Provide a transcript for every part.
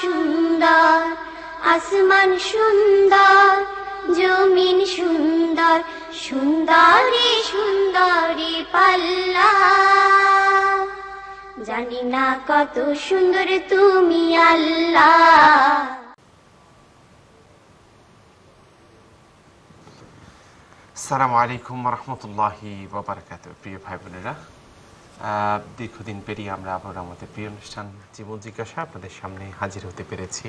সুন্দর, আসমান সুন্দর, জমিন সুন্দর, সুন্দরী সুন্দরী পাল্লা। জানি না কত সুন্দর তুমি আল্লাহ। আসসালামু আলাইকুম রহমতুল্লাহি ওয়া বারাকাতুহু। প্রিয় ভাই বোনেরা, দীর্ঘদিন পেরিয়ে আমরা আবার আমাদের প্রিয় অনুষ্ঠান জীবন জিজ্ঞাসা আপনাদের সামনে হাজির হতে পেরেছি।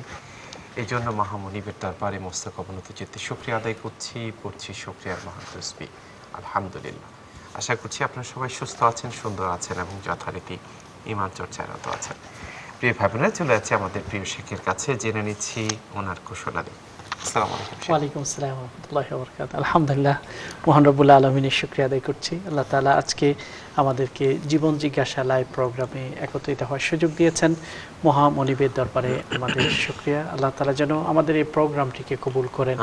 এই জন্য মহামনিবের দরবারে মস্তক অবনত চিত্তে শুকরিয়া আদায় করছি, পড়ছি শুকরিয়ার মহান তসবিহ আলহামদুলিল্লাহ। আশা করছি আপনারা সবাই সুস্থ আছেন, সুন্দর আছেন এবং যথারীতি ঈমান চর্চারত আছেন। প্রিয় ভাই বোনেরা, চলে যাচ্ছি আমাদের প্রিয় শেখের কাছে, জেনে নিচ্ছি ওনার কুশলাদি। ওয়ালাইকুম আসসালাম ওয়া রাহমাতুল্লাহি ওয়া বারাকাতুহু। আলহামদুলিল্লাহ, মহান রব্বুল আলামিনের শুকরিয়া আদায় করছি। আল্লাহ তাআলা আজকে আমাদেরকে জীবন জিজ্ঞাসা লাইভ প্রোগ্রামে একত্রিত হওয়ার সুযোগ দিয়েছেন। মহামনিবের দরবারে আমাদের শুকরিয়া। আল্লাহ তাআলা যেন আমাদের এই প্রোগ্রামটিকে কবুল করেন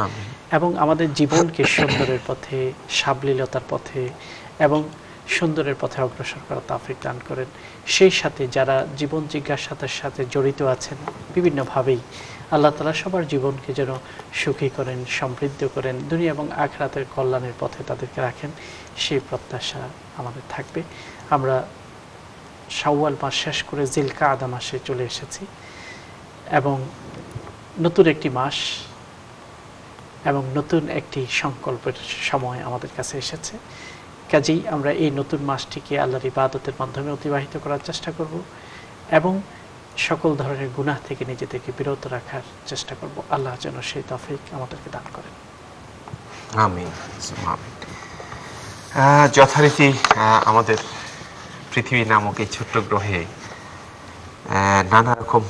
এবং আমাদের জীবনকে সুন্দরের পথে, সাবলীলতার পথে এবং সুন্দরের পথে অগ্রসর করার তৌফিক দান করেন। সেই সাথে যারা জীবন জিজ্ঞাসার সাথে জড়িত আছেন বিভিন্নভাবেই, আল্লাহ তাআলা সবার জীবনকে যেন সুখী করেন, সমৃদ্ধ করেন, দুনিয়া এবং আখিরাতের কল্যাণের পথে তাদেরকে রাখেন, সেই প্রত্যাশা আমাদের থাকবে। আমরা শাওয়াল মাস শেষ করে জিলকাআদা মাসে চলে এসেছি এবং নতুন একটি মাস এবং নতুন একটি সংকল্পের সময় আমাদের কাছে এসেছে। কাজেই আমরা এই নতুন মাসটিকে আল্লাহর ইবাদতের মাধ্যমে অতিবাহিত করার চেষ্টা করব এবং সকল ধরনের গুনাহ থেকে নিজেদেরকে বিরত রাখার চেষ্টা করব। আল্লাহ যেন সেই তৌফিক আমাদেরকে দান করেন। আমিন। যথারীতি আমাদের পৃথিবী নামক এই ছোট্ট গ্রহে নানা রকম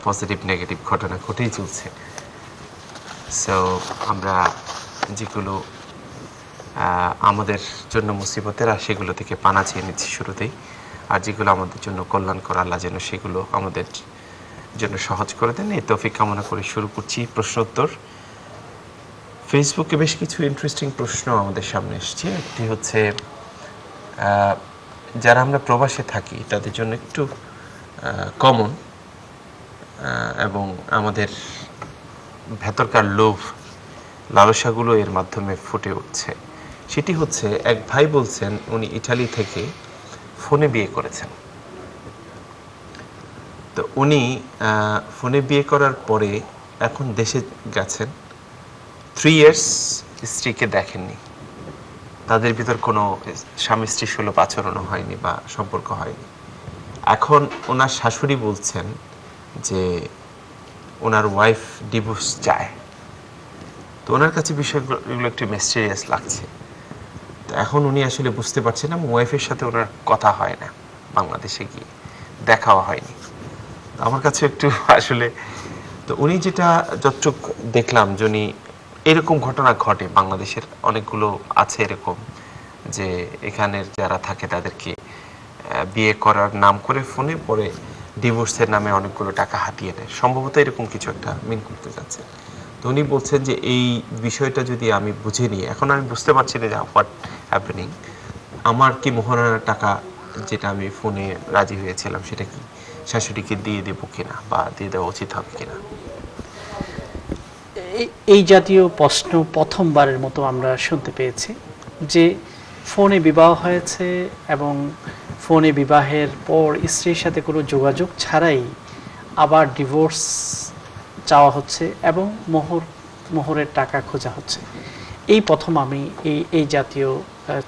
পজিটিভ নেগেটিভ ঘটনা ঘটেই চলছে। সো আমরা যেগুলো আমাদের জন্য মুসিবতের, আর সেগুলো থেকে পানা চেয়ে নিচ্ছি শুরুতেই, আর যেগুলো আমাদের জন্য কল্যাণকর, আল্লাহ যেন সেগুলো আমাদের জন্য সহজ করে দেন, এই তৌফিক কামনা করে শুরু করছি প্রশ্নোত্তর। ফেসবুকে বেশ কিছু ইন্টারেস্টিং প্রশ্ন আমাদের সামনে এসছে। একটি হচ্ছে, যারা আমরা প্রবাসে থাকি তাদের জন্য একটু কমন এবং আমাদের ভেতরকার লোভ লালসাগুলো এর মাধ্যমে ফুটে উঠছে। সেটি হচ্ছে, এক ভাই বলছেন উনি ইটালি থেকে ফোনে বিয়ে করেছেন। তো উনি ফোনে বিয়ে করার পরে এখন দেশে গেছেন, 3 ইয়ার্স স্ত্রীকে দেখেননি, তাদের ভিতর কোনো স্বামী স্ত্রী সুলভ আচরণও হয়নি বা সম্পর্ক হয়নি। এখন ওনার শাশুড়ি বলছেন যে ওনার ওয়াইফ ডিভোর্স চায়। তো ওনার কাছে বিষয়গুলো একটু মিস্টেরিয়াস লাগছে। তো এখন উনি আসলে বুঝতে পারছেন না, ওয়াইফের সাথে ওনার কথা হয় না, বাংলাদেশে গিয়ে দেখাও হয়নি। আমার কাছে একটু আসলে, তো উনি যেটা যতটুক দেখলাম যে উনি এরকম ঘটনা ঘটে, বাংলাদেশের অনেকগুলো আছে এরকম, যে এখানের যারা থাকে তাদেরকে বিয়ে করার নাম করে ফোনে পরে ডিভোর্সের নামে অনেকগুলো টাকা হাতিয়ে নেয়, সম্ভবত এরকম কিছু একটা মিন করতে যাচ্ছে। তো উনি বলছেন যে এই বিষয়টা যদি আমি বুঝে নিই, এখন আমি বুঝতে পারছি না যে হোয়াট হ্যাপেনিং, আমার কি মোহরানার টাকা যেটা আমি ফোনে রাজি হয়েছিলাম সেটা কি শাশুড়িকে দিয়ে দেবো কিনা বা দিয়ে দেওয়া উচিত হবে কিনা। এই জাতীয় প্রশ্ন প্রথমবারের মতো আমরা শুনতে পেয়েছি যে ফোনে বিবাহ হয়েছে এবং ফোনে বিবাহের পর স্ত্রীর সাথে কোনো যোগাযোগ ছাড়াই আবার ডিভোর্স চাওয়া হচ্ছে এবং মোহরের টাকা খোঁজা হচ্ছে। এই প্রথম আমি এই জাতীয়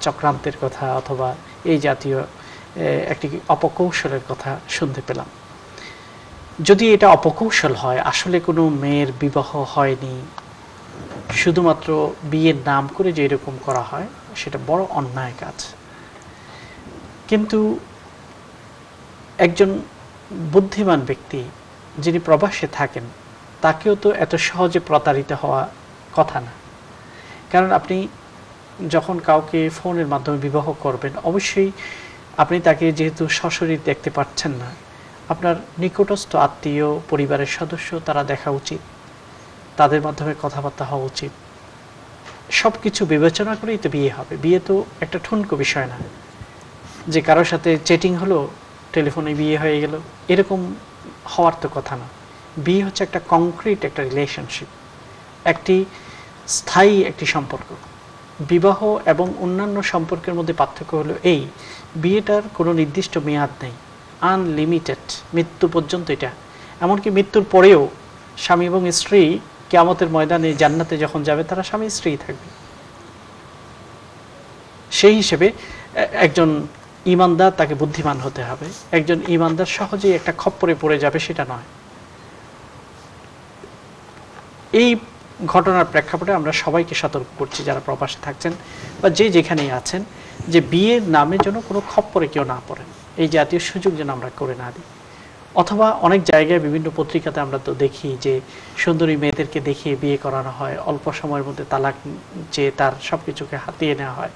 চক্রান্তের কথা অথবা এই জাতীয় একটি অপকৌশলের কথা শুনতে পেলাম। যদি এটা অপকৌশল হয়, আসলে কোনো মেয়ের বিবাহ হয়নি, শুধুমাত্র বিয়ের নাম করে যে এরকম করা হয়, সেটা বড় অন্যায় কাজ। কিন্তু একজন বুদ্ধিমান ব্যক্তি যিনি প্রবাসে থাকেন, তাকেও তো এত সহজে প্রতারিত হওয়া কথা না। কারণ আপনি যখন কাউকে ফোনের মাধ্যমে বিবাহ করবেন, অবশ্যই আপনি তাকে যেহেতু সশরীরে দেখতে পাচ্ছেন না, আপনার নিকটস্থ আত্মীয়, পরিবারের সদস্য তারা দেখা উচিত, তাদের মাধ্যমে কথাবার্তা হওয়া উচিত। সব কিছু বিবেচনা করেই তো বিয়ে হবে। বিয়ে তো একটা ঠুনকো বিষয় না যে কারোর সাথে চ্যাটিং হলো, টেলিফোনে বিয়ে হয়ে গেল, এরকম হওয়ার তো কথা না। বিয়ে হচ্ছে একটা কংক্রিট একটা রিলেশনশিপ, একটি স্থায়ী একটি সম্পর্ক। বিবাহ এবং অন্যান্য সম্পর্কের মধ্যে পার্থক্য হলো এই, বিয়েটার কোনো নির্দিষ্ট মেয়াদ নেই, আনলিমিটেড, মৃত্যু পর্যন্ত এটা। এমনকি মৃত্যুর পরেও স্বামী এবং স্ত্রী কিয়ামতের ময়দানে জান্নাতে যখন যাবে তারা স্বামী স্ত্রী থাকবে। সেই হিসেবে একজন ঈমানদার তাকে বুদ্ধিমান হতে হবে। একজন ঈমানদার সহজেই একটা খপ্পরে পড়ে যাবে সেটা নয়। এই ঘটনার প্রেক্ষাপটে আমরা সবাইকে সতর্ক করছি যারা প্রবাসে থাকছেন বা যে যেখানেই আছেন, যে বিয়ের নামে যেন কোনো খপ্পরে কেউ না পড়েন, এই জাতীয় সুযোগ যেন আমরা করে না দিই। অথবা অনেক জায়গায় বিভিন্ন পত্রিকাতে আমরা তো দেখি যে সুন্দরী মেয়েদেরকে দেখিয়ে বিয়ে করানো হয়, অল্প সময়ের মধ্যে তালাক চেয়ে তার সব কিছুকে হাতিয়ে নেওয়া হয়।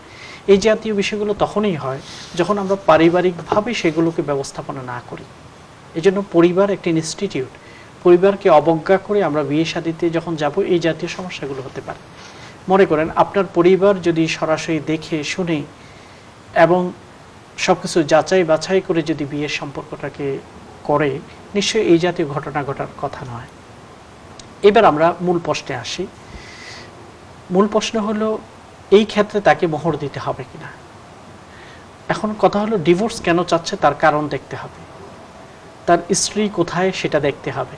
এই জাতীয় বিষয়গুলো তখনই হয় যখন আমরা পারিবারিকভাবে সেগুলোকে ব্যবস্থাপনা না করি। এই জন্য পরিবার একটি ইনস্টিটিউট, পরিবারকে অবজ্ঞা করে আমরা বিয়ে শাদীতে যখন যাব এই জাতীয় সমস্যাগুলো হতে পারে। মনে করেন আপনার পরিবার যদি সরাসরি দেখে শুনে এবং সব কিছু যাচাই বাছাই করে যদি বিয়ের সম্পর্কটাকে করে, নিশ্চয়ই এই জাতীয় ঘটনা ঘটার কথা নয়। এবার আমরা মূল প্রশ্নে আসি। মূল প্রশ্ন হলো এই ক্ষেত্রে তাকে মোহর দিতে হবে কিনা। এখন কথা হলো ডিভোর্স কেন চাচ্ছে তার কারণ দেখতে হবে, তার স্ত্রী কোথায় সেটা দেখতে হবে,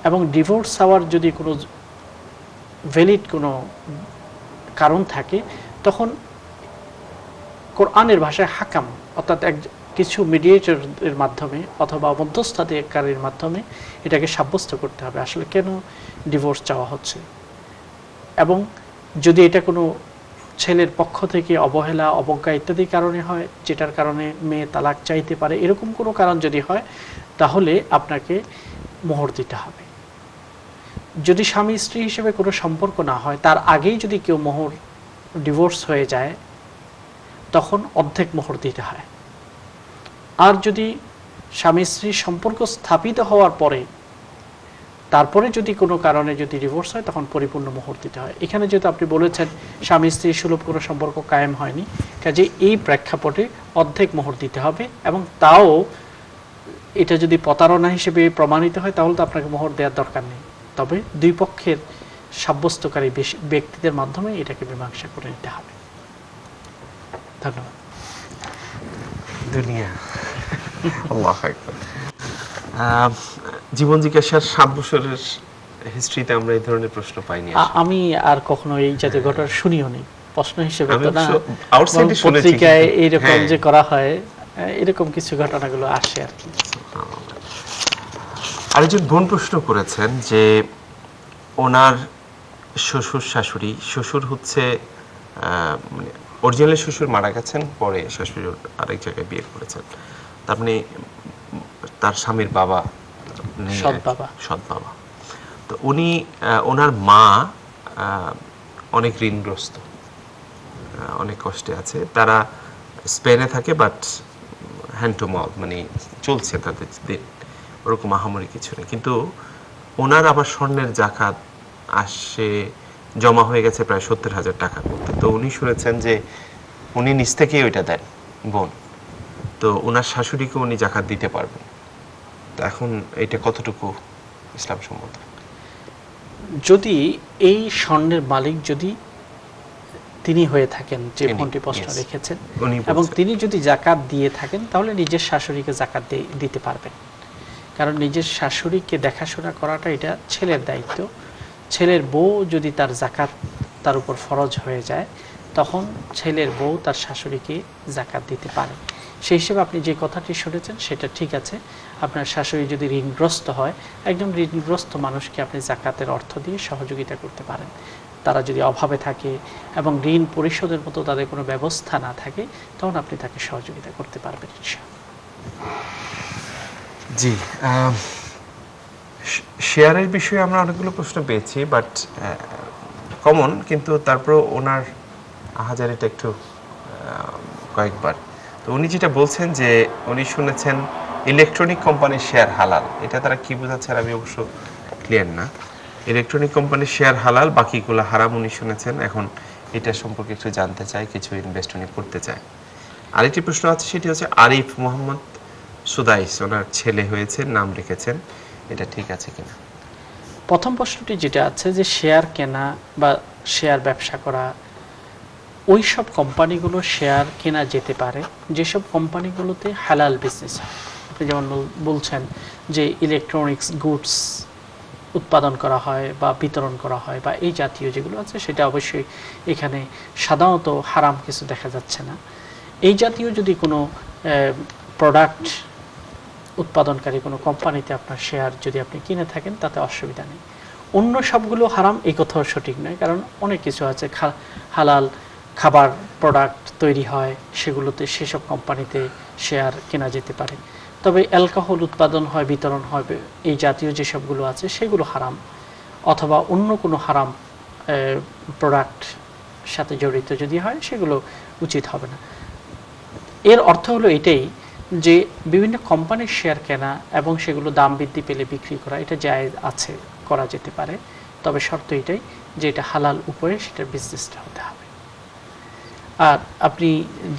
এবং ডিভোর্স হওয়ার যদি কোনো ভ্যালিড কোনো কারণ থাকে তখন কোরআনের ভাষায় হাকাম অর্থাৎ কিছু মিডিয়েটরের মাধ্যমে অথবা মধ্যস্থতাকারীর মাধ্যমে এটাকে সাব্যস্ত করতে হবে আসলে কেন ডিভোর্স চাওয়া হচ্ছে। এবং যদি এটা কোনো ছেলের পক্ষ থেকে অবহেলা, অবজ্ঞা ইত্যাদি কারণে হয়, যেটার কারণে মেয়ে তালাক চাইতে পারে, এরকম কোনো কারণ যদি হয় তাহলে আপনাকে মোহর দিতে হবে। যদি স্বামী স্ত্রী হিসেবে কোনো সম্পর্ক না হয়, তার আগেই যদি কেউ মোহর ডিভোর্স হয়ে যায় তখন অর্ধেক মোহর দিতে হয়। আর যদি স্বামী স্ত্রীর সম্পর্ক স্থাপিত হওয়ার পরে তারপরে যদি কোনো কারণে যদি ডিভোর্স হয় তখন পরিপূর্ণ মোহর দিতে হয়। এখানে যেহেতু আপনি বলেছেন স্বামী স্ত্রীর সুলভ কোনো সম্পর্ক কায়েম হয়নি, কাজে এই প্রেক্ষাপটে অর্ধেক মোহর দিতে হবে, এবং তাও এটা যদি প্রতারণা হিসেবে প্রমাণিত হয় তাহলে তো আপনাকে মোহর দেওয়ার দরকার নেই। তবে দুই পক্ষের সাব্যস্তকারী ব্যক্তিদের মাধ্যমে এটাকে মীমাংসা করে নিতে হবে। ধন্যবাদ। দুনিয়া আল্লাহু আকবার। জীবন জিজ্ঞাসার 7 বছরের হিস্ট্রিতে আমরা এই ধরনের প্রশ্ন পাইনি। আমি আর কখনো এই জাতীয় ঘটনা শুনিও নি। প্রশ্ন হিসেবে তো না, আউটসাইডে শুনেছি, পত্রিকায় এইরকম যে করা হয় এরকম কিছু ঘটনাগুলো আসে আর কি। আরেকজন বোন প্রশ্ন করেছেন যে ওনার শ্বশুর শাশুড়ি, শ্বশুর হচ্ছে মানে অরিজিনালি শ্বশুর মারা গেছেন, পরে শাশুড়ি আরেক জায়গায় বিয়ে করেছেন, তার মানে তার স্বামীর বাবা, সৎ বাবা। তো উনি ওনার মা অনেক ঋণগ্রস্ত, অনেক কষ্টে আছে। তারা স্পেনে থাকে, বাট হ্যান্ড টু মাউথ, মানে চলছে তাদের দিন, ওরকম আহামরি কিছু নেই। কিন্তু ওনার আবার স্বর্ণের জাকাত আসে, জমা হয়ে গেছে প্রায় 70,000 টাকার মধ্যে। তো উনি শুনেছেন যে উনি নিজ থেকেই ওইটা দেন বোন, তো ওনার শাশুড়িকে উনি জাকাত দিতে পারবেন। তো এখন এটা কতটুকু ইসলাম সম্মত? যদি এই স্বর্ণের মালিক যদি তিনি হয়ে থাকেন, যে বোনটি প্রশ্ন রেখেছেন, এবং তিনি যদি জাকাত দিয়ে থাকেন তাহলে নিজের শাশুড়িকে জাকাত দিতে পারবেন। কারণ নিজের শাশুড়িকে দেখাশোনা করাটা এটা ছেলের দায়িত্ব। ছেলের বউ যদি তার জাকাত তার উপর ফরজ হয়ে যায় তখন ছেলের বউ তার শাশুড়িকে জাকাত দিতে পারে। সেই হিসেবে আপনি যে কথাটি শুনেছেন সেটা ঠিক আছে। আপনার শাশুড়ি যদি ঋণগ্রস্ত হয়, একদম ঋণগ্রস্ত মানুষকে আপনি জাকাতের অর্থ দিয়ে সহযোগিতা করতে পারেন। তারা যদি অভাবে থাকে এবং ঋণ পরিশোধের মতো তাদের কোনো ব্যবস্থা না থাকে তখন আপনি তাকে সহযোগিতা করতে পারবেন ইনশাআল্লাহ। জি, শেয়ারের বিষয়ে আমরা অনেকগুলো প্রশ্ন পেয়েছি, বাট কমন, কিন্তু তারপর ওনার হাজারিটা একটু কয়েকবার। তো উনি যেটা বলছেন যে উনি শুনেছেন ইলেকট্রনিক কোম্পানির শেয়ার হালাল, এটা তারা কি বোঝাচ্ছেন আমি অবশ্য ক্লিয়ার না। ইলেকট্রনিক কোম্পানির শেয়ার হালাল, বাকিগুলো হারাম উনি শুনেছেন। এখন এটা সম্পর্কে একটু জানতে চাই, কিছু ইনভেস্ট উনি করতে চায়। আরেকটি প্রশ্ন আছে, সেটি হচ্ছে আরিফ মোহাম্মদ সুদাইস, ওনার ছেলে হয়েছে, নাম রেখেছেন। এটা ঠিক আছে কিনা? প্রথম প্রশ্নটি যেটা আছে যে শেয়ার কেনা বা শেয়ার ব্যবসা করা, ওই সব কোম্পানিগুলো শেয়ার কেনা যেতে পারে যেসব কোম্পানিগুলোতে হালাল বিজনেস হয়। আপনি যেমন বলছেন যে ইলেকট্রনিক্স গুডস উৎপাদন করা হয় বা বিতরণ করা হয় বা এই জাতীয় যেগুলো আছে, সেটা অবশ্যই এখানে সাধারণত হারাম কিছু দেখা যাচ্ছে না। এই জাতীয় যদি কোনো প্রোডাক্ট উৎপাদনকারী কোনো কোম্পানিতে আপনার শেয়ার যদি আপনি কিনে থাকেন, তাতে অসুবিধা নেই। অন্য সবগুলো হারাম এই কথাও সঠিক নয়, কারণ অনেক কিছু আছে হালাল খাবার প্রোডাক্ট তৈরি হয়, সেগুলোতে সেসব কোম্পানিতে শেয়ার কেনা যেতে পারে। তবে অ্যালকোহল উৎপাদন হয়, বিতরণ হয়, এই জাতীয় যে সবগুলো আছে সেগুলো হারাম, অথবা অন্য কোনো হারাম প্রোডাক্ট সাথে জড়িত যদি হয়, সেগুলো উচিত হবে না। এর অর্থ হলো এটাই যে বিভিন্ন কোম্পানির শেয়ার কেনা এবং সেগুলো দাম বৃদ্ধি পেলে বিক্রি করা, এটা জায়েজ আছে, করা যেতে পারে। তবে শর্ত এটাই যে এটা হালাল উপায়ে সেটার বিজনেসটা হতে হবে। আর আপনি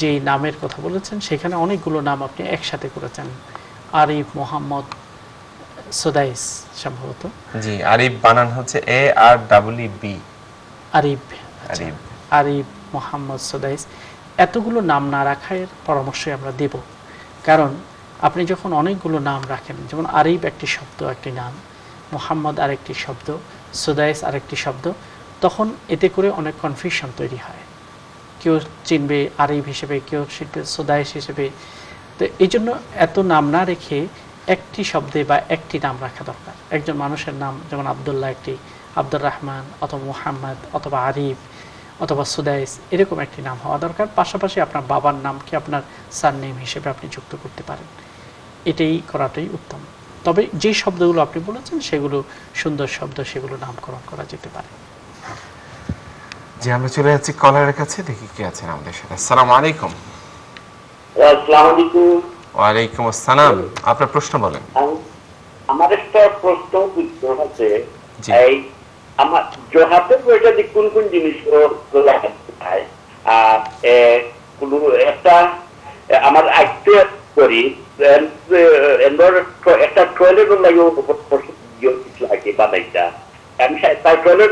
যে নামের কথা বলেছেন সেখানে অনেকগুলো নাম আপনি একসাথে করেছেন, আরিফ, মোহাম্মদ, সুদাইস সম্ভবত। জি, আরিফ বানান হচ্ছে AREEB। আরিফ, আরিফ, আরিফ, মোহাম্মদ, সুদাইস, এতগুলো নাম না রাখার পরামর্শই আমরা দেব। কারণ আপনি যখন অনেকগুলো নাম রাখেন, যেমন আরিফ একটি শব্দ, একটি নাম, মোহাম্মদ আরেকটি শব্দ, সুদাইস আরেকটি শব্দ, তখন এতে করে অনেক কনফিউশন তৈরি হয়। কেউ চিনবে আরিফ হিসেবে, কেউ চিনবে সুদাইস হিসেবে। তো এই জন্য এত নাম না রেখে একটি শব্দে বা একটি নাম রাখা দরকার। একজন মানুষের নাম যেমন আবদুল্লাহ একটি, আব্দুর রহমান অথবা মুহাম্মদ অথবা আরিফ অথবা সুদাইস, এরকম একটি নাম হওয়া দরকার। পাশাপাশি আপনার বাবার নামকে আপনার সারনেম হিসেবে আপনি যুক্ত করতে পারেন, এটাই করাটাই উত্তম। তবে যে শব্দগুলো আপনি বলেছেন সেগুলো সুন্দর শব্দ, সেগুলো নামকরণ করা যেতে পারে। জি, আমরা চলে যাচ্ছি কলারের কাছে, দেখি কে আছেন আমাদের সাথে। আসসালামু আলাইকুম। আসসালামু আলাইকুম। ওয়ালাইকুম আসসালাম, আপনার প্রশ্ন বলেন। আমার একটা প্রশ্ন হচ্ছে, জি। এই আমার জোহাতের বইটা কোন কোন জিনিস লাগাতে হয়? আর কোনো একটা আমার আইতে করি একটা টয়লেটের লাগে বানাইটা, আমি তাই টয়লেট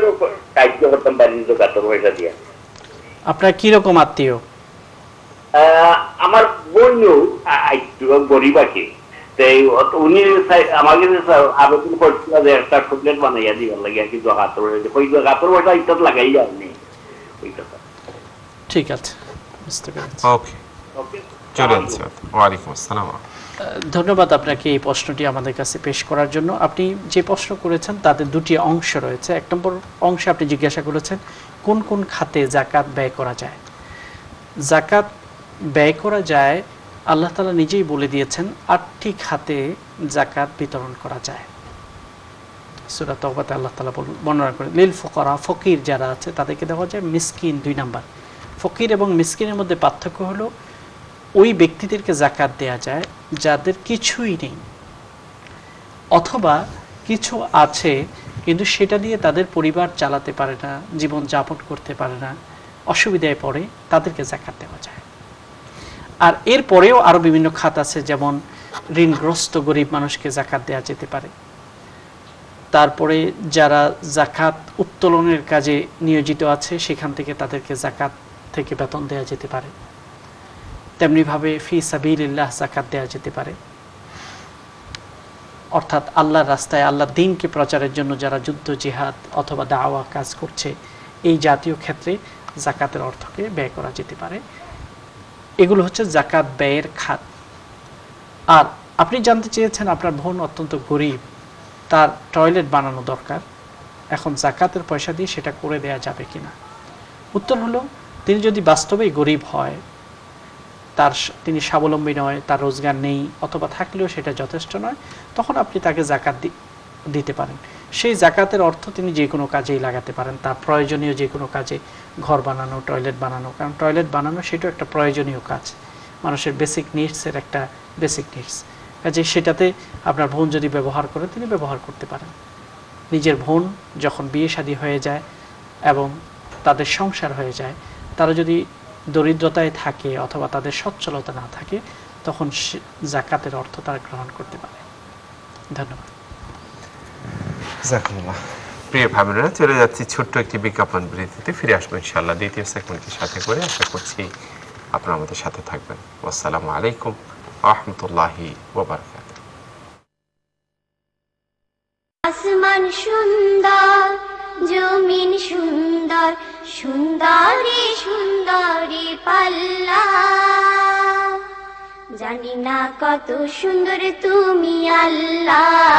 কার্য করতাম বাড়ির জোগাতের বইটা দিয়ে। আপনার কিরকম আত্মীয়? আমার বোনও গরিব আছে, উনি আমাকে আবেদন করছিল যে একটা টয়লেট বানাইয়া দিবার লাগে আর কি, গাতর ওইটা ইত্যাদ লাগাই যায়নি ওইটা। ঠিক আছে, বুঝতে পেরেছি। ওকে, চলে যাচ্ছি। ওয়ালাইকুম আসসালাম। ধন্যবাদ আপনাকে এই প্রশ্নটি আমাদের কাছে পেশ করার জন্য। আপনি যে প্রশ্ন করেছেন তাতে দুটি অংশ রয়েছে। এক নম্বর অংশে আপনি জিজ্ঞাসা করেছেন কোন কোন খাতে জাকাত ব্যয় করা যায়। জাকাত ব্যয় করা যায়, আল্লাহ তাআলা নিজেই বলে দিয়েছেন 8টি খাতে জাকাত বিতরণ করা যায়। সূরা তাওবাতে আল্লাহ তাআলা বর্ণনা করেন, লিল ফুকারা, ফকির যারা আছে তাদেরকে দেওয়া যায়, মিসকিন 2 নাম্বার। ফকির এবং মিসকিনের মধ্যে পার্থক্য হলো ওই ব্যক্তিদেরকে জাকাত দেয়া যায় যাদের কিছুই নেই, অথবা কিছু আছে কিন্তু সেটা দিয়ে তাদের পরিবার চালাতে পারে না, জীবন যাপন করতে পারে না, অসুবিধায় পড়ে, তাদেরকে জাকাত দেওয়া যায়। আর এরপরেও আরো বিভিন্ন খাত আছে, যেমন ঋণগ্রস্ত গরিব মানুষকে জাকাত দেওয়া যেতে পারে। তারপরে যারা জাকাত উত্তোলনের কাজে নিয়োজিত আছে সেখান থেকে তাদেরকে জাকাত থেকে বেতন দেওয়া যেতে পারে। তেমনিভাবে ফি সাবিলিল্লাহ জাকাত দেওয়া যেতে পারে, অর্থাৎ আল্লাহর রাস্তায় আল্লাহর দ্বীনকে প্রচারের জন্য যারা যুদ্ধ, জিহাদ অথবা দাওয়া কাজ করছে, এই জাতীয় ক্ষেত্রে জাকাতের অর্থকে ব্যয় করা যেতে পারে। এগুলো হচ্ছে জাকাত ব্যয়ের খাত। আর আপনি জানতে চেয়েছেন আপনার বোন অত্যন্ত গরিব, তার টয়লেট বানানো দরকার, এখন জাকাতের পয়সা দিয়ে সেটা করে দেয়া যাবে কিনা। উত্তর হলো, তিনি যদি বাস্তবেই গরিব হয়, তিনি স্বাবলম্বী নয়, তার রোজগার নেই, অথবা থাকলেও সেটা যথেষ্ট নয়, তখন আপনি তাকে জাকাত দিতে পারেন। সেই জাকাতের অর্থ তিনি যে কোনো কাজেই লাগাতে পারেন, তার প্রয়োজনীয় যে কোনো কাজে, ঘর বানানো, টয়লেট বানানো, কারণ টয়লেট বানানো সেটাও একটা প্রয়োজনীয় কাজ, মানুষের বেসিক নিডসের একটা বেসিক নিডস। কাজে সেটাতে আপনার বোন যদি ব্যবহার করে, তিনি ব্যবহার করতে পারেন। নিজের বোন যখন বিয়ে শাদী হয়ে যায় এবং তাদের সংসার হয়ে যায়, তারা যদি দরিদ্রতায় থাকে অথবা তাদের সচ্ছলতা না থাকে, তখন জাকাতের অর্থ তারা গ্রহণ করতে পারে। ধন্যবাদ। জাযাকুমুল্লাহ। প্রিয় ভাই বোনেরা, চলে যাচ্ছি ছোট্ট একটি বিজ্ঞাপন বিরতিতে, ফিরে আসবো ইনশাআল্লাহ দ্বিতীয় সেগমেন্টের সাথে করে। আশা করছি আপনারা আমাদের সাথে থাকবেন। আসসালামু আলাইকুম ওয়া রাহমাতুল্লাহি ওয়া বারাকাতুহু। আসমান সুন্দর, জমিন সুন্দর, সুন্দরী সুন্দরী পাল্লা। জানি না কত সুন্দর তুমি আল্লাহ।